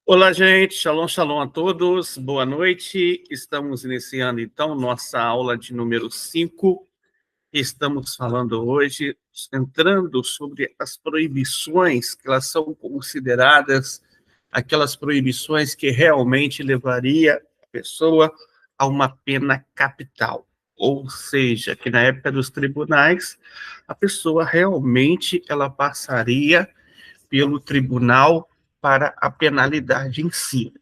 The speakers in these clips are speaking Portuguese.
Olá, gente. Shalom, shalom a todos. Boa noite. Estamos iniciando, então, nossa aula de número 5. Estamos falando hoje, entrando sobre as proibições, que elas são consideradas aquelas proibições que realmente levaria a pessoa a uma pena capital. Ou seja, que na época dos tribunais, a pessoa realmente ela passaria pelo tribunal para a penalidade em si.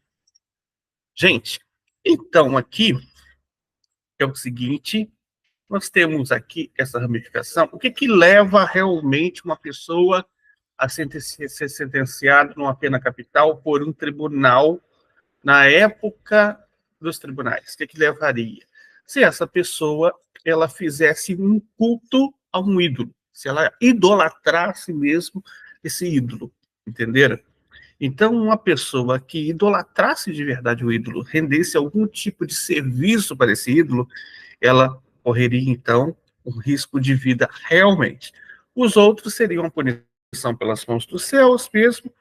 Gente, então aqui é o seguinte, nós temos aqui essa ramificação. O que leva realmente uma pessoa a ser sentenciada numa pena capital por um tribunal na época dos tribunais? O que levaria? Se essa pessoa ela fizesse um culto a um ídolo, se ela idolatrasse mesmo esse ídolo, entenderam? Então, uma pessoa que idolatrasse de verdade o ídolo, rendesse algum tipo de serviço para esse ídolo, ela correria, então, um risco de vida realmente. Os outros seriam a punição pelas mãos dos céus mesmo,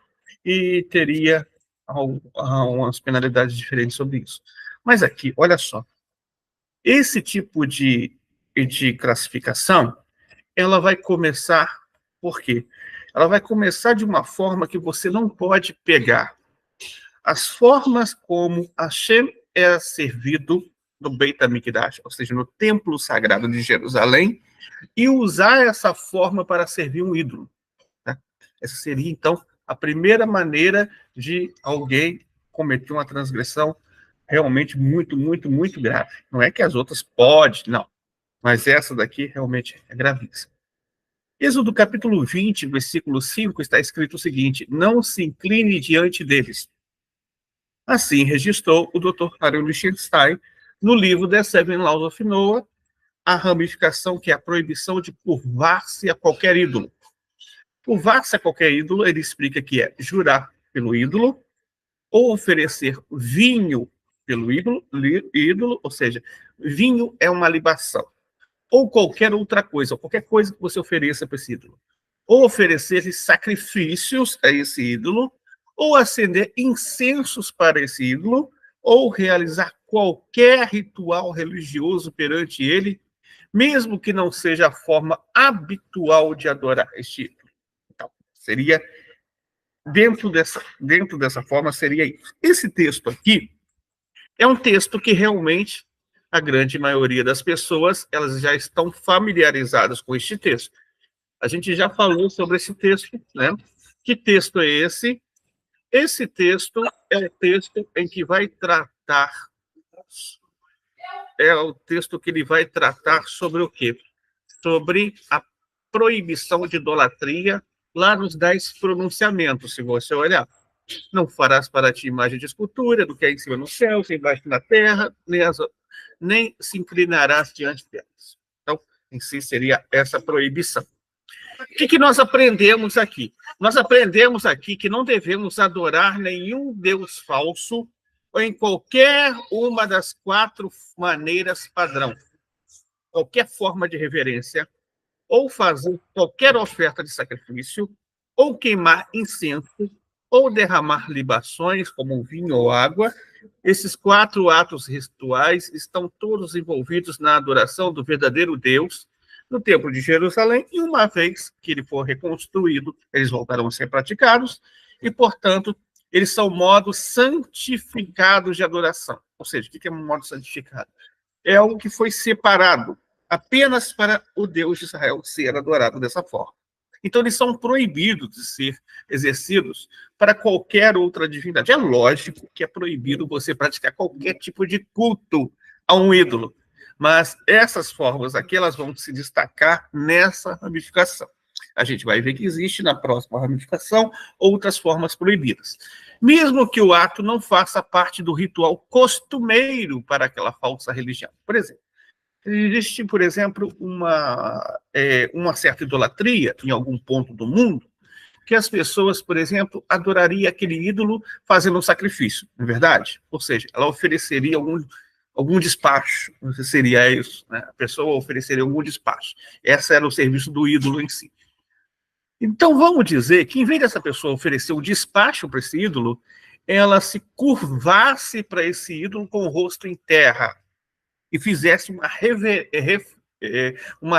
e teria umas penalidades diferentes sobre isso. Mas aqui, olha só, esse tipo de classificação, ela vai começar, por quê? Ela vai começar de uma forma que você não pode pegar as formas como Hashem era servido no Beit HaMikdash, ou seja, no templo sagrado de Jerusalém, e usar essa forma para servir um ídolo. Tá? Essa seria, então, a primeira maneira de alguém cometer uma transgressão realmente muito, muito, muito grave. Não é que as outras podem, não. Mas essa daqui realmente é gravíssima. Êxodo capítulo 20, versículo 5, está escrito o seguinte: não se incline diante deles. Assim registrou o Dr. Aaron Lichtenstein no livro The Seven Laws of Noah, a ramificação que é a proibição de curvar-se a qualquer ídolo. Curvar-se a qualquer ídolo, ele explica que é jurar pelo ídolo, ou oferecer vinho pelo ídolo, ou seja, vinho é uma libação, ou qualquer outra coisa, ou qualquer coisa que você ofereça para esse ídolo. Ou oferecer sacrifícios a esse ídolo, ou acender incensos para esse ídolo, ou realizar qualquer ritual religioso perante ele, mesmo que não seja a forma habitual de adorar este ídolo. Então, seria, dentro dessa forma, seria isso. Esse texto aqui é um texto que realmente a grande maioria das pessoas elas já estão familiarizadas com este texto. A gente já falou sobre esse texto, né? Que texto é esse? Esse texto é o texto em que vai tratar, é o texto que ele vai tratar sobre o quê? Sobre a proibição de idolatria lá nos 10 pronunciamentos, se você olhar. Não farás para ti imagem de escultura, do que é em cima no céu, sem embaixo na terra, nem se inclinarás diante delas. Então, em si, seria essa proibição. O que nós aprendemos aqui? Nós aprendemos aqui que não devemos adorar nenhum Deus falso ou em qualquer uma das 4 maneiras padrão. Qualquer forma de reverência, ou fazer qualquer oferta de sacrifício, ou queimar incenso, ou derramar libações, como vinho ou água. Esses 4 atos rituais estão todos envolvidos na adoração do verdadeiro Deus no Templo de Jerusalém, e uma vez que ele for reconstruído, eles voltarão a ser praticados, e, portanto, eles são modos santificados de adoração. Ou seja, o que é um modo santificado? É algo que foi separado apenas para o Deus de Israel ser adorado dessa forma. Então, eles são proibidos de ser exercidos para qualquer outra divindade. É lógico que é proibido você praticar qualquer tipo de culto a um ídolo, mas essas formas aqui elas vão se destacar nessa ramificação. A gente vai ver que existe na próxima ramificação outras formas proibidas. Mesmo que o ato não faça parte do ritual costumeiro para aquela falsa religião. Por exemplo, existe, por exemplo, uma certa idolatria em algum ponto do mundo, que as pessoas, por exemplo, adorariam aquele ídolo fazendo um sacrifício, não é verdade? Ou seja, ela ofereceria algum despacho, seria isso, né? A pessoa ofereceria algum despacho. Esse era o serviço do ídolo em si. Então, vamos dizer que, em vez dessa pessoa oferecer um despacho para esse ídolo, ela se curvasse para esse ídolo com o rosto em terra e fizesse uma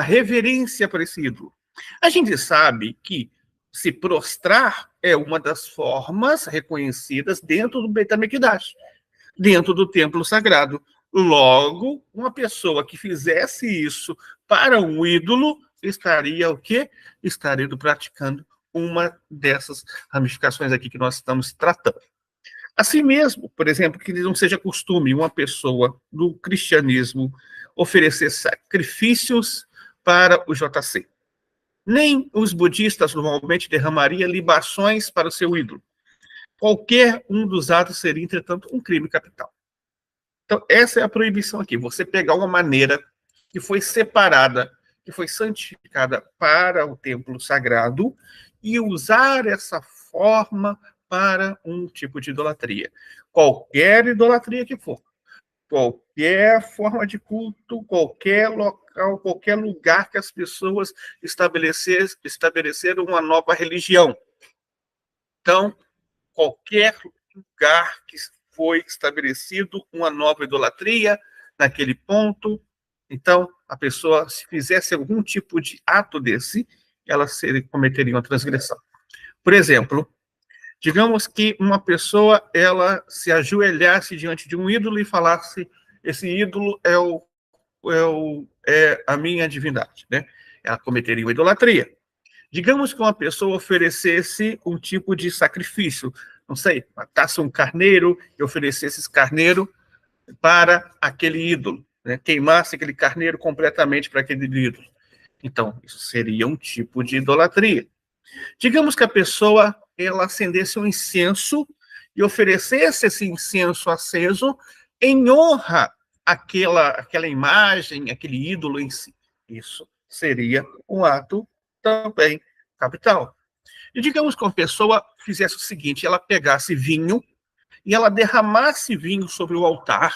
reverência para esse ídolo. A gente sabe que se prostrar é uma das formas reconhecidas dentro do Beit HaMikdash, dentro do templo sagrado. Logo, uma pessoa que fizesse isso para um ídolo estaria o quê? Estaria praticando uma dessas ramificações aqui que nós estamos tratando. Assim mesmo, por exemplo, que não seja costume uma pessoa do cristianismo oferecer sacrifícios para o JC. Nem os budistas normalmente derramariam libações para o seu ídolo. Qualquer um dos atos seria, entretanto, um crime capital. Então, essa é a proibição aqui. Você pegar uma maneira que foi separada, que foi santificada para o templo sagrado e usar essa forma para um tipo de idolatria. Qualquer idolatria que for. Qualquer forma de culto, qualquer local, qualquer lugar que as pessoas estabeleceram uma nova religião. Então, qualquer lugar que foi estabelecido uma nova idolatria naquele ponto, então, a pessoa, se fizesse algum tipo de ato desse, ela cometeria uma transgressão. Por exemplo, digamos que uma pessoa, ela se ajoelhasse diante de um ídolo e falasse, esse ídolo é a minha divindade, né? Ela cometeria uma idolatria. Digamos que uma pessoa oferecesse um tipo de sacrifício, não sei, matasse um carneiro e oferecesse esse carneiro para aquele ídolo, né? Queimasse aquele carneiro completamente para aquele ídolo. Então, isso seria um tipo de idolatria. Digamos que a pessoa ela acendesse um incenso e oferecesse esse incenso aceso em honra àquela imagem, aquele ídolo em si. Isso seria um ato também capital. E digamos que uma pessoa fizesse o seguinte, ela pegasse vinho e ela derramasse vinho sobre o altar,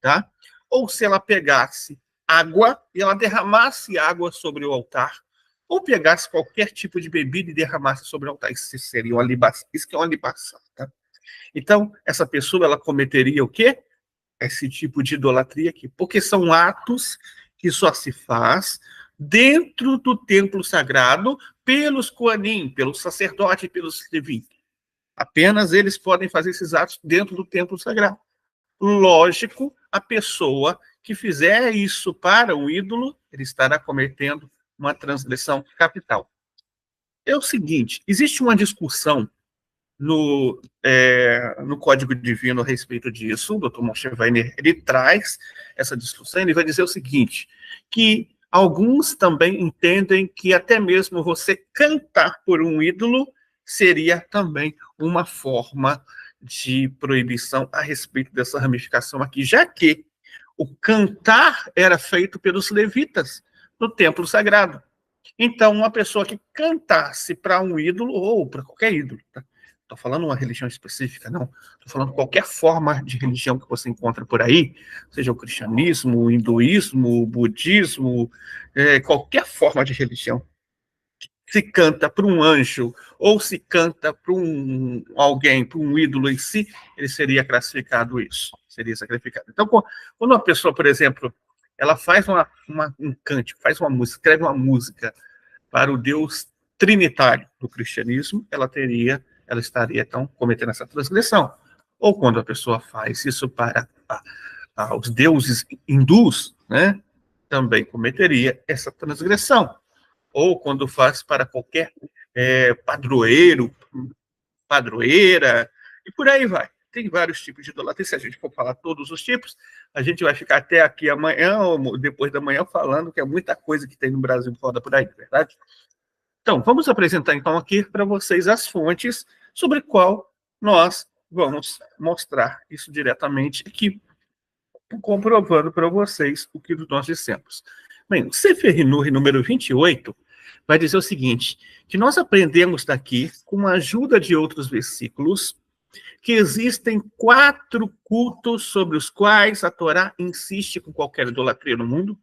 tá? Ou se ela pegasse água e ela derramasse água sobre o altar, ou pegasse qualquer tipo de bebida e derramasse sobre o altar. Isso seria uma libação. Isso que é uma libação, tá? Então, essa pessoa, ela cometeria o quê? Esse tipo de idolatria aqui. Porque são atos que só se faz dentro do templo sagrado pelos Koanim, pelos sacerdotes e pelos Levim. Apenas eles podem fazer esses atos dentro do templo sagrado. Lógico, a pessoa que fizer isso para o ídolo, ele estará cometendo uma transgressão capital. É o seguinte, existe uma discussão no Código Divino a respeito disso, o Dr. Moshe Weiner, ele traz essa discussão, ele vai dizer o seguinte, que alguns também entendem que até mesmo você cantar por um ídolo seria também uma forma de proibição a respeito dessa ramificação aqui, já que o cantar era feito pelos levitas no templo sagrado. Então, uma pessoa que cantasse para um ídolo, ou para qualquer ídolo, tá? Estou falando uma religião específica, não. Estou falando qualquer forma de religião que você encontra por aí, seja o cristianismo, o hinduísmo, o budismo, qualquer forma de religião. Se canta para um anjo, ou se canta para alguém, para um ídolo em si, ele seria classificado isso, seria sacrificado. Então, quando uma pessoa, por exemplo, ela faz um cântico, faz uma música, escreve uma música para o Deus trinitário do cristianismo, ela estaria, então, cometendo essa transgressão. Ou quando a pessoa faz isso para os deuses hindus, né, também cometeria essa transgressão. Ou quando faz para qualquer padroeiro, padroeira, e por aí vai. Tem vários tipos de idolatria. Se a gente for falar todos os tipos, a gente vai ficar até aqui amanhã ou depois da manhã falando que é muita coisa que tem no Brasil roda por aí, verdade? Então, vamos apresentar então aqui para vocês as fontes sobre qual nós vamos mostrar isso diretamente aqui, comprovando para vocês o que nós dissemos. Bem, o Sefer Hinuri número 28 vai dizer o seguinte, que nós aprendemos daqui, com a ajuda de outros versículos, que existem 4 cultos sobre os quais a Torá insiste com qualquer idolatria no mundo,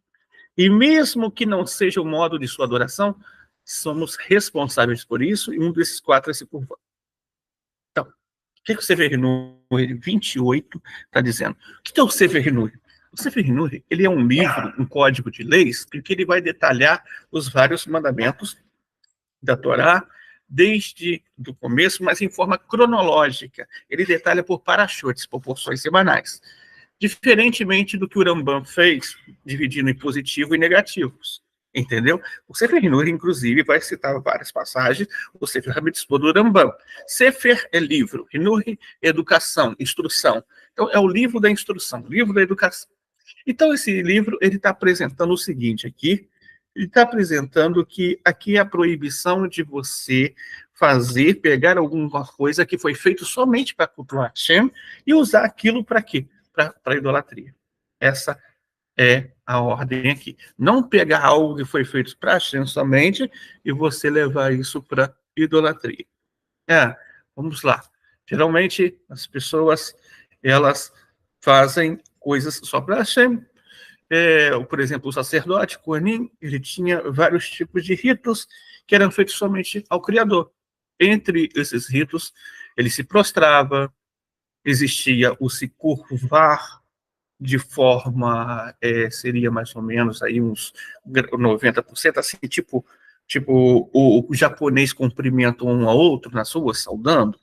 e mesmo que não seja o modo de sua adoração, somos responsáveis por isso, e um desses 4 é se curvar. Então, o que o Sefer Hinuri 28 está dizendo? O que é o Sefer Hinuri? O Sefer Hinuri, ele é um livro, um código de leis, em que ele vai detalhar os vários mandamentos da Torá, desde o começo, mas em forma cronológica. Ele detalha por parashotes, por porções semanais. Diferentemente do que o Rambam fez, dividindo em positivo e negativos. Entendeu? O Sefer Hinuri, inclusive, vai citar várias passagens, o Sefer HaMitzvot do Rambam. Sefer é livro, Hinuri é educação, instrução. Então, é o livro da instrução, o livro da educação. Então, esse livro, ele está apresentando o seguinte aqui, ele está apresentando que aqui é a proibição de você pegar alguma coisa que foi feito somente para cultuar Hashem e usar aquilo para quê? Para idolatria. Essa é a ordem aqui. Não pegar algo que foi feito para Hashem somente e você levar isso para idolatria. Vamos lá. Geralmente, as pessoas, elas fazem coisas só para Hashem. Por exemplo, o sacerdote, Kohanim, ele tinha vários tipos de ritos que eram feitos somente ao Criador. Entre esses ritos, ele se prostrava, existia o se curvar de forma, seria mais ou menos aí uns 90%, assim, tipo o japonês cumprimenta um ao outro nas ruas, saudando.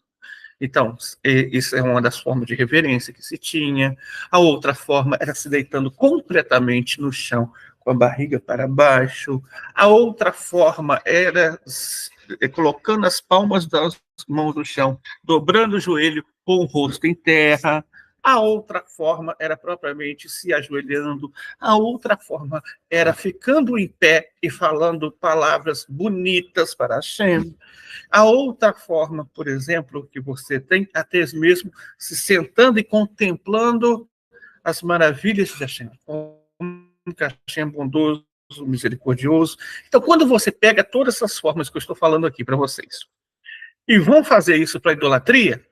Então, isso é uma das formas de reverência que se tinha. A outra forma era se deitando completamente no chão, com a barriga para baixo. A outra forma era colocando as palmas das mãos no chão, dobrando o joelho com o rosto em terra. A outra forma era propriamente se ajoelhando. A outra forma era ficando em pé e falando palavras bonitas para Hashem. A outra forma, por exemplo, que você tem, até mesmo se sentando e contemplando as maravilhas de Hashem. Hashem é bondoso, misericordioso. Então, quando você pega todas essas formas que eu estou falando aqui para vocês e vão fazer isso para idolatria,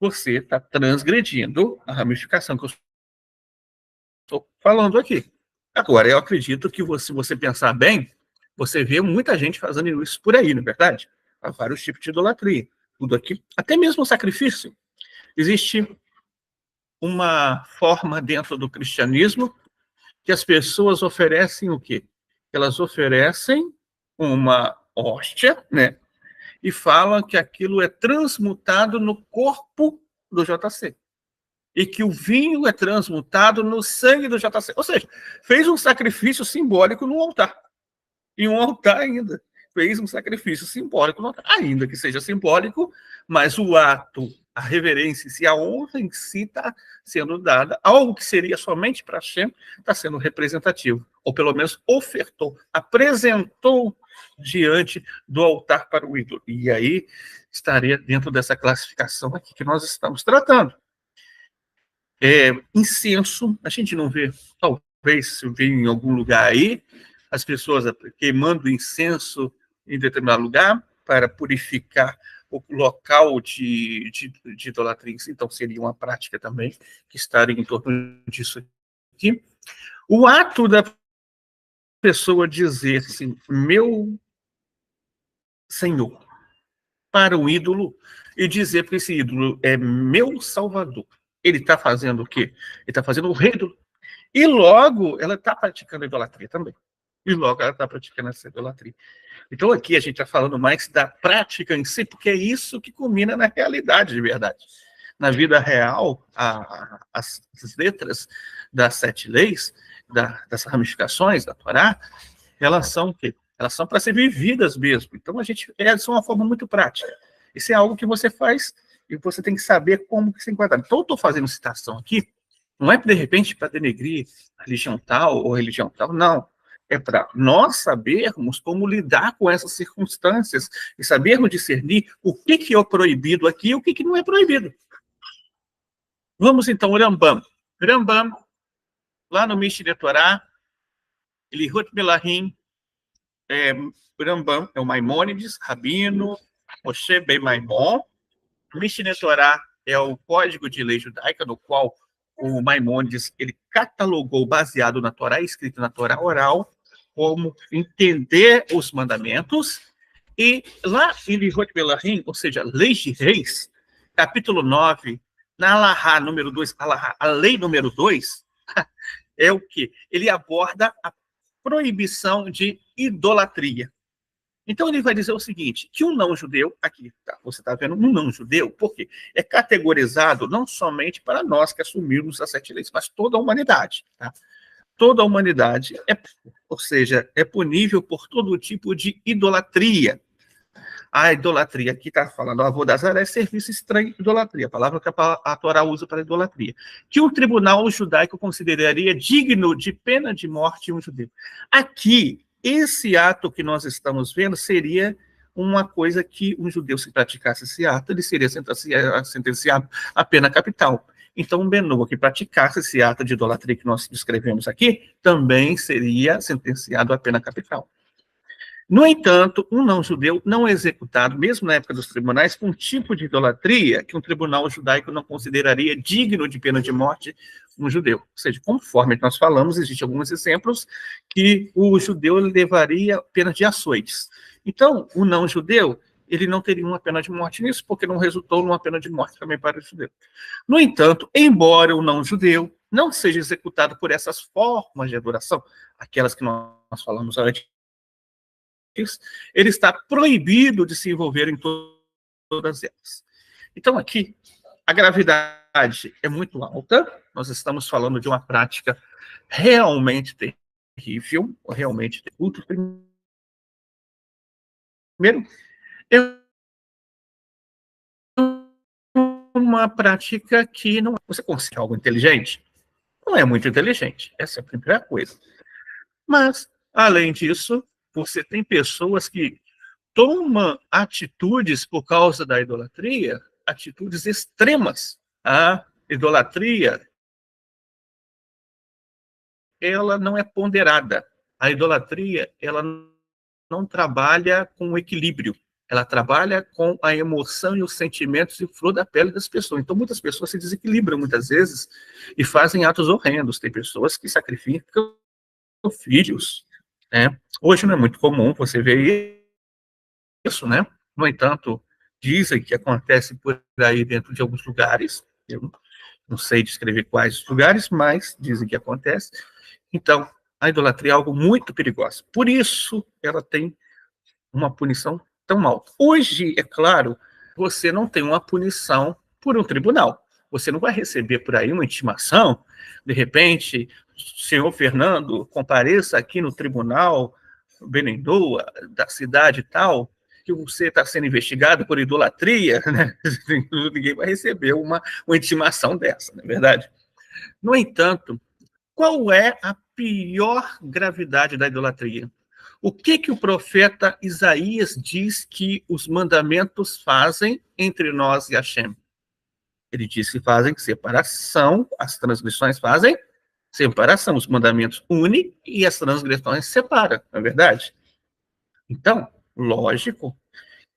você está transgredindo a ramificação que eu estou falando aqui. Agora, eu acredito que se você pensar bem, você vê muita gente fazendo isso por aí, não é verdade? Há vários tipos de idolatria. Tudo aqui, até mesmo o sacrifício. Existe uma forma dentro do cristianismo que as pessoas oferecem o quê? Elas oferecem uma hóstia, né? E falam que aquilo é transmutado no corpo do JC. E que o vinho é transmutado no sangue do JC. Ou seja, fez um sacrifício simbólico no altar. E um altar ainda. Fez um sacrifício simbólico no altar. Ainda que seja simbólico, mas o ato, a reverência em si, a honra em si está sendo dada. Algo que seria somente para Hashem está sendo representativo. Ou pelo menos ofertou, apresentou diante do altar para o ídolo. E aí estaria dentro dessa classificação aqui que nós estamos tratando. Incenso, a gente não vê, talvez se vê em algum lugar aí, as pessoas queimando incenso em determinado lugar para purificar o local de idolatria. Então, seria uma prática também que estaria em torno disso aqui. O ato da pessoa dizer assim, meu Senhor, para o ídolo, e dizer para esse ídolo, é meu Salvador. Ele está fazendo o quê? Ele está fazendo o ídolo. E logo, ela está praticando a idolatria também. E logo, ela está praticando essa idolatria. Então, aqui a gente está falando mais da prática em si, porque é isso que culmina na realidade de verdade. Na vida real, as letras das 7 leis, das ramificações da Torá, elas são o quê? Elas são para ser vividas mesmo. Então, elas são uma forma muito prática. Isso é algo que você faz e você tem que saber como que se enquadrar. Então, eu estou fazendo citação aqui, não é, de repente, para denegrir a religião tal ou religião tal, não. É para nós sabermos como lidar com essas circunstâncias e sabermos discernir o que é proibido aqui e o que não é proibido. Vamos, então, ao Rambam. Rambam, lá no Mishneh Torah, Ilihot Melahim, Rambam é o Maimônides, Rabino, Moshe Ben Maimon. Mishneh Torah é o código de lei judaica, no qual o Maimônides ele catalogou, baseado na Torá, escrito na Torá oral, como entender os mandamentos. E lá em Ilihot Melahim, ou seja, leis de reis, capítulo 9, na Alahá número 2, a lei número 2, é o quê? Ele aborda a proibição de idolatria. Então, ele vai dizer o seguinte, que um não-judeu, aqui, tá, você está vendo, um não-judeu, por quê? É categorizado não somente para nós que assumirmos as 7 leis, mas toda a humanidade. Tá? Toda a humanidade, ou seja, é punível por todo tipo de idolatria. A idolatria, aqui está falando, o avodazara é serviço estranho, idolatria, a palavra que a Torá usa para idolatria, que um tribunal judaico consideraria digno de pena de morte um judeu. Aqui, esse ato que nós estamos vendo seria uma coisa que um judeu, se praticasse esse ato, ele seria sentenciado à pena capital. Então, um Benoa que praticasse esse ato de idolatria que nós descrevemos aqui, também seria sentenciado à pena capital. No entanto, um não-judeu não é executado, mesmo na época dos tribunais, com um tipo de idolatria que um tribunal judaico não consideraria digno de pena de morte um judeu. Ou seja, conforme nós falamos, existem alguns exemplos que o judeu levaria pena de açoites. Então, o não-judeu, ele não teria uma pena de morte nisso, porque não resultou numa pena de morte também para o judeu. No entanto, embora o não-judeu não seja executado por essas formas de adoração, aquelas que nós falamos antes, ele está proibido de se envolver em todas elas. Então, aqui, a gravidade é muito alta, nós estamos falando de uma prática realmente terrível, realmente terrível. Primeiro, é uma prática que não. Você considera algo inteligente? Não é muito inteligente, essa é a primeira coisa. Mas, além disso, você tem pessoas que tomam atitudes por causa da idolatria, atitudes extremas. A idolatria, ela não é ponderada. A idolatria, ela não trabalha com o equilíbrio. Ela trabalha com a emoção e os sentimentos e flor da pele das pessoas. Então, muitas pessoas se desequilibram, muitas vezes, e fazem atos horrendos. Tem pessoas que sacrificam filhos, né? Hoje não é muito comum você ver isso, né? No entanto, dizem que acontece por aí dentro de alguns lugares. Eu não sei descrever quais lugares, mas dizem que acontece. Então, a idolatria é algo muito perigoso. Por isso, ela tem uma punição tão alta. Hoje, é claro, você não tem uma punição por um tribunal. Você não vai receber por aí uma intimação, de repente, senhor Fernando, compareça aqui no tribunal Benendoa, da cidade tal, que você está sendo investigado por idolatria, né? Ninguém vai receber uma intimação dessa, não é verdade? No entanto, qual é a pior gravidade da idolatria? O que o profeta Isaías diz que os mandamentos fazem entre nós e Hashem? Ele diz que fazem separação, as transgressões fazem separação, os mandamentos unem e as transgressões separam, não é verdade? Então, lógico,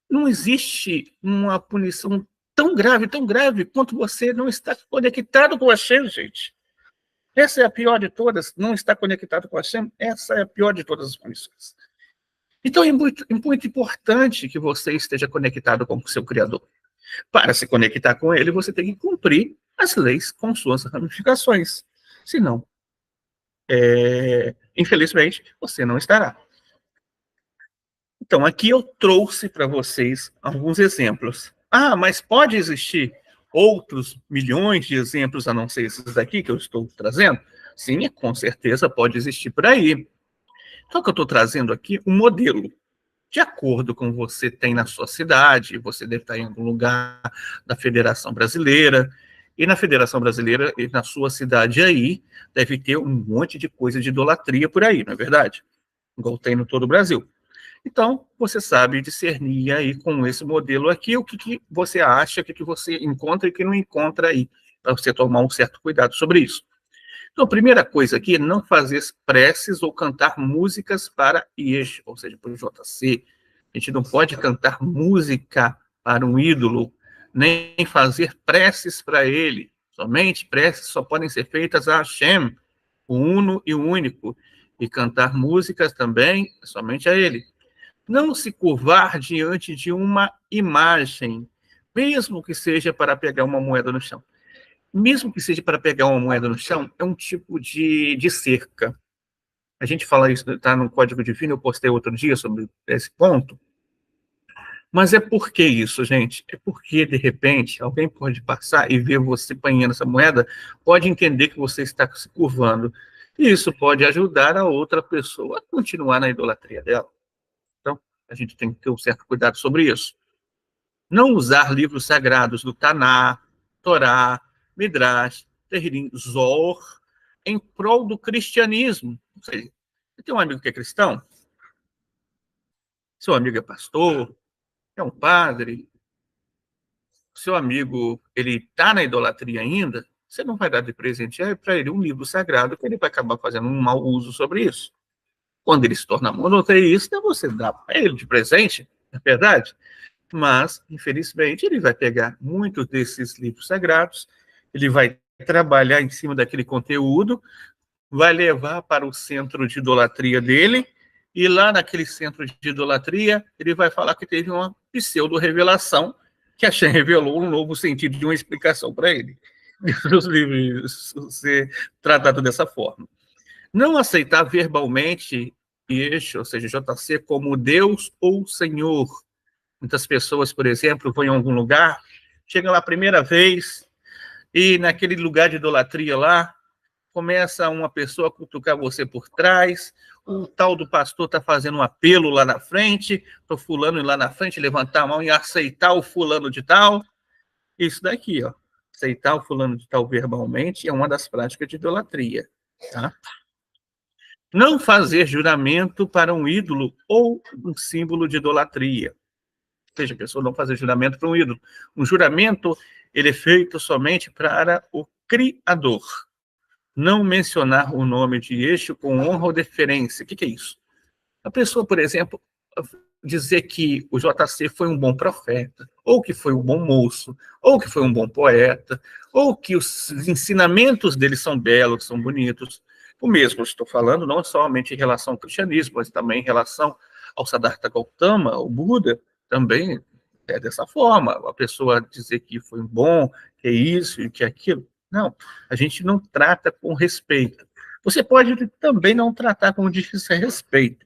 não existe uma punição tão grave, quanto você não está conectado com Hashem, gente. Essa é a pior de todas, não estar conectado com Hashem, essa é a pior de todas as punições. Então, é muito importante que você esteja conectado com o seu Criador. Para se conectar com ele, você tem que cumprir as leis com suas ramificações. Senão, infelizmente, você não estará. Então, aqui eu trouxe para vocês alguns exemplos. Ah, mas pode existir outros milhões de exemplos a não ser esses daqui que eu estou trazendo? Sim, com certeza pode existir por aí. Só que eu estou trazendo aqui um modelo. De acordo com o que você tem na sua cidade, você deve estar em algum lugar da Federação Brasileira, e na Federação Brasileira, e na sua cidade aí, deve ter um monte de coisa de idolatria por aí, não é verdade? Igual tem no todo o Brasil. Então, você sabe discernir aí com esse modelo aqui o que você acha, o que você encontra e o que não encontra aí, para você tomar um certo cuidado sobre isso. Então, a primeira coisa aqui é não fazer preces ou cantar músicas para Yesh, ou seja, para o JC. A gente não pode cantar música para um ídolo, nem fazer preces para ele. Somente preces só podem ser feitas a Hashem, o uno e o único. E cantar músicas também somente a ele. Não se curvar diante de uma imagem, mesmo que seja para pegar uma moeda no chão. Mesmo que seja para pegar uma moeda no chão, é um tipo de cerca. A gente fala isso, está no Código Divino, eu postei outro dia sobre esse ponto. Mas é por que isso, gente? É porque, de repente, alguém pode passar e ver você apanhando essa moeda, pode entender que você está se curvando. E isso pode ajudar a outra pessoa a continuar na idolatria dela. Então, a gente tem que ter um certo cuidado sobre isso. Não usar livros sagrados do Taná, Torá, Midrash, Terrilim, Zohar, em prol do cristianismo. Ou seja, você tem um amigo que é cristão, seu amigo é pastor, é um padre, seu amigo ele está na idolatria ainda, você não vai dar de presente para ele um livro sagrado que ele vai acabar fazendo um mau uso sobre isso. Quando ele se torna monoteísta, você dá para ele de presente, é verdade? Mas, infelizmente, ele vai pegar muitos desses livros sagrados, ele vai trabalhar em cima daquele conteúdo, vai levar para o centro de idolatria dele, e lá naquele centro de idolatria, ele vai falar que teve uma pseudo-revelação, que a Shem revelou um novo sentido de uma explicação para ele. Os livros ser tratado dessa forma. Não aceitar verbalmente Yeshua, ou seja, JC, como Deus ou Senhor. Muitas pessoas, por exemplo, vão em algum lugar, chegam lá a primeira vez, e naquele lugar de idolatria lá, começa uma pessoa a cutucar você por trás, o tal do pastor está fazendo um apelo lá na frente, para o fulano ir lá na frente, levantar a mão e aceitar o fulano de tal. Isso daqui, ó. Aceitar o fulano de tal verbalmente é uma das práticas de idolatria. Tá? Não fazer juramento para um ídolo ou um símbolo de idolatria. Ou seja, a pessoa não fazer juramento para um ídolo. Um juramento, ele é feito somente para o Criador. Não mencionar o nome de Yeshua com honra ou deferência. O que é isso? A pessoa, por exemplo, dizer que o JC foi um bom profeta, ou que foi um bom moço, ou que foi um bom poeta, ou que os ensinamentos dele são belos, são bonitos. O mesmo estou falando não somente em relação ao cristianismo, mas também em relação ao Siddhartha Gautama, o Buda, também é dessa forma. A pessoa dizer que foi bom, que é isso e que é aquilo. Não, a gente não trata com respeito. Você pode também não tratar com desrespeito,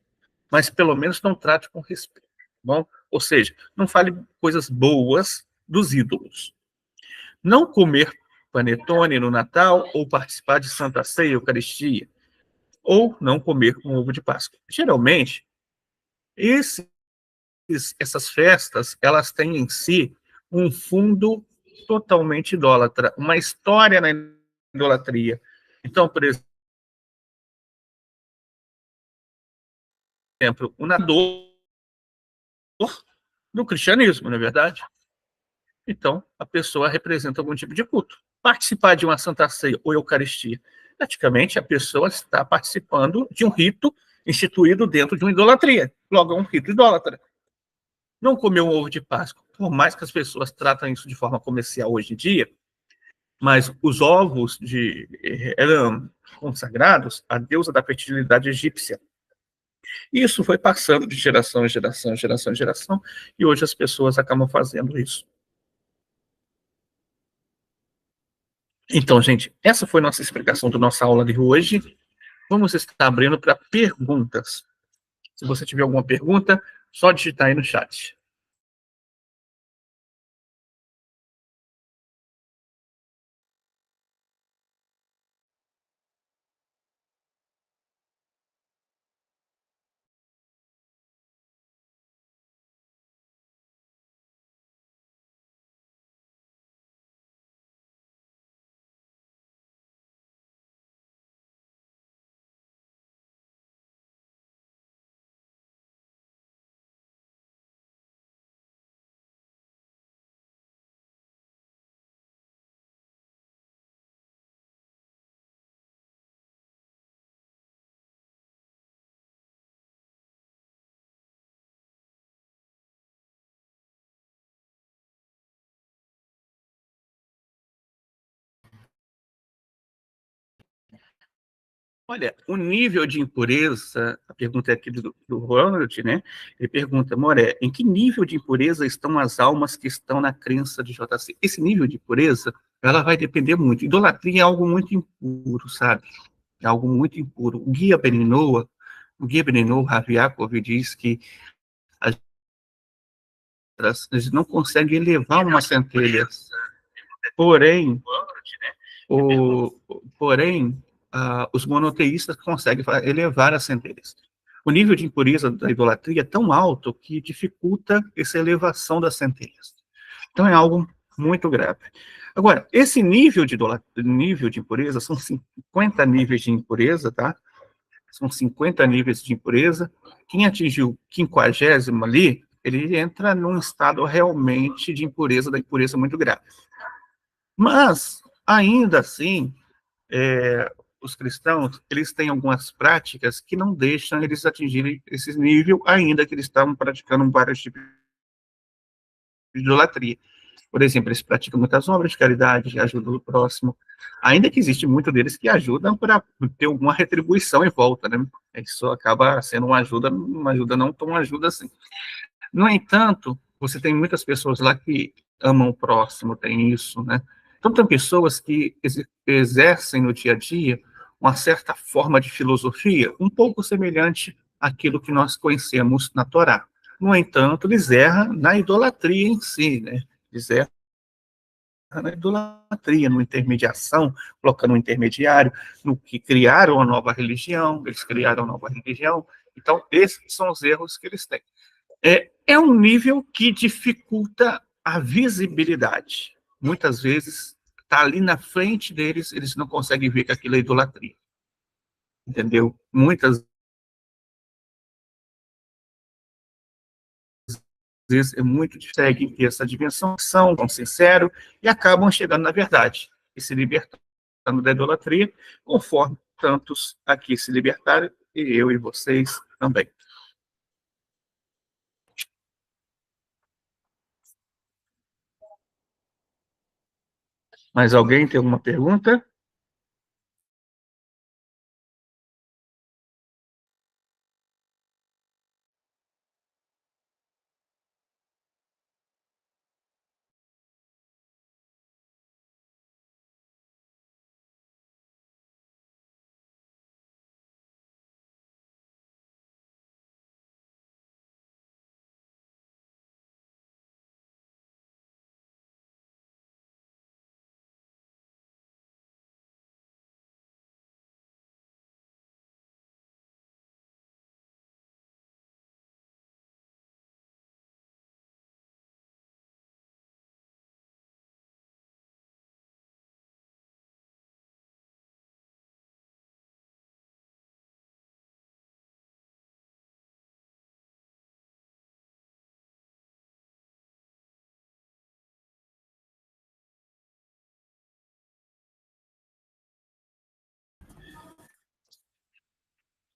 mas pelo menos não trate com respeito. Bom? Ou seja, não fale coisas boas dos ídolos. Não comer panetone no Natal ou participar de Santa Ceia, Eucaristia, ou não comer um ovo de Páscoa. Geralmente, essas festas, elas têm em si um fundo totalmente idólatra, uma história na idolatria. Então, por exemplo, o nadador do cristianismo, não é verdade? Então, a pessoa representa algum tipo de culto. Participar de uma Santa Ceia ou Eucaristia, praticamente a pessoa está participando de um rito instituído dentro de uma idolatria. Logo, é um rito idólatra. Não comer um ovo de Páscoa, por mais que as pessoas tratam isso de forma comercial hoje em dia, mas os ovos eram consagrados à deusa da fertilidade egípcia. E isso foi passando de geração em geração, geração em geração, e hoje as pessoas acabam fazendo isso. Então, gente, essa foi nossa explicação da nossa aula de hoje. Vamos estar abrindo para perguntas. Se você tiver alguma pergunta, só digitar aí no chat. Olha, o nível de impureza, a pergunta é aqui do Ronald, né? Ele pergunta, Moré, em que nível de impureza estão as almas que estão na crença de JC? Esse nível de impureza, ela vai depender muito. Idolatria é algo muito impuro, sabe? É algo muito impuro. O Guia Beninoa, Rav Yaakov, diz que eles não conseguem elevar uma centelha. Porém, o, porém, os monoteístas conseguem elevar as centelhas. O nível de impureza da idolatria é tão alto que dificulta essa elevação das centelhas. Então é algo muito grave. Agora, esse nível de impureza, são 50 níveis de impureza, tá? São 50 níveis de impureza. Quem atingiu o 50º ali, ele entra num estado realmente de impureza, da impureza muito grave. Mas, ainda assim, os cristãos, eles têm algumas práticas que não deixam eles atingirem esse nível, ainda que eles estavam praticando vários tipos de idolatria. Por exemplo, eles praticam muitas obras de caridade, ajudam o próximo, ainda que existe muito deles que ajudam para ter alguma retribuição em volta, né? Isso acaba sendo uma ajuda não tão ajuda assim. No entanto, você tem muitas pessoas lá que amam o próximo, tem isso, né? Então, tem pessoas que exercem no dia a dia uma certa forma de filosofia, um pouco semelhante àquilo que nós conhecemos na Torá. No entanto, eles erram na idolatria em si, né? Eles erram na idolatria, na intermediação, colocando um intermediário, no que criaram a nova religião, eles criaram a nova religião. Então, esses são os erros que eles têm. É um nível que dificulta a visibilidade. Muitas vezes, está ali na frente deles, eles não conseguem ver que aquilo é idolatria. Entendeu? Muitas vezes é muito difícil ter essa dimensão, são sinceros e acabam chegando na verdade e se libertando da idolatria, conforme tantos aqui se libertaram, e eu e vocês também. Mas alguém tem alguma pergunta?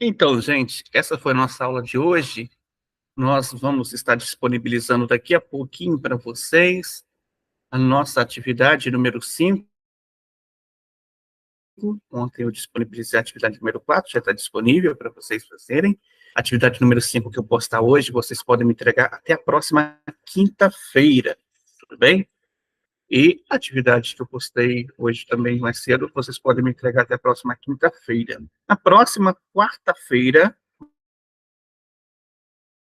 Então, gente, essa foi a nossa aula de hoje. Nós vamos estar disponibilizando daqui a pouquinho para vocês a nossa atividade número 5. Ontem eu disponibilizei a atividade número 4, já está disponível para vocês fazerem. Atividade número 5 que eu postar hoje, vocês podem me entregar até a próxima quinta-feira, tudo bem? E a atividade que eu postei hoje também mais cedo, vocês podem me entregar até a próxima quinta-feira. Na próxima quarta-feira,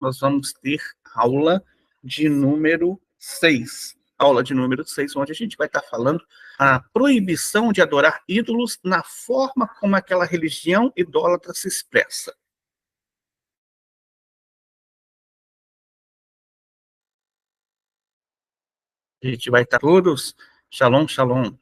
nós vamos ter aula de número 6. Aula de número 6, onde a gente vai estar falando a proibição de adorar ídolos na forma como aquela religião idólatra se expressa. A gente vai estar todos. Shalom, shalom.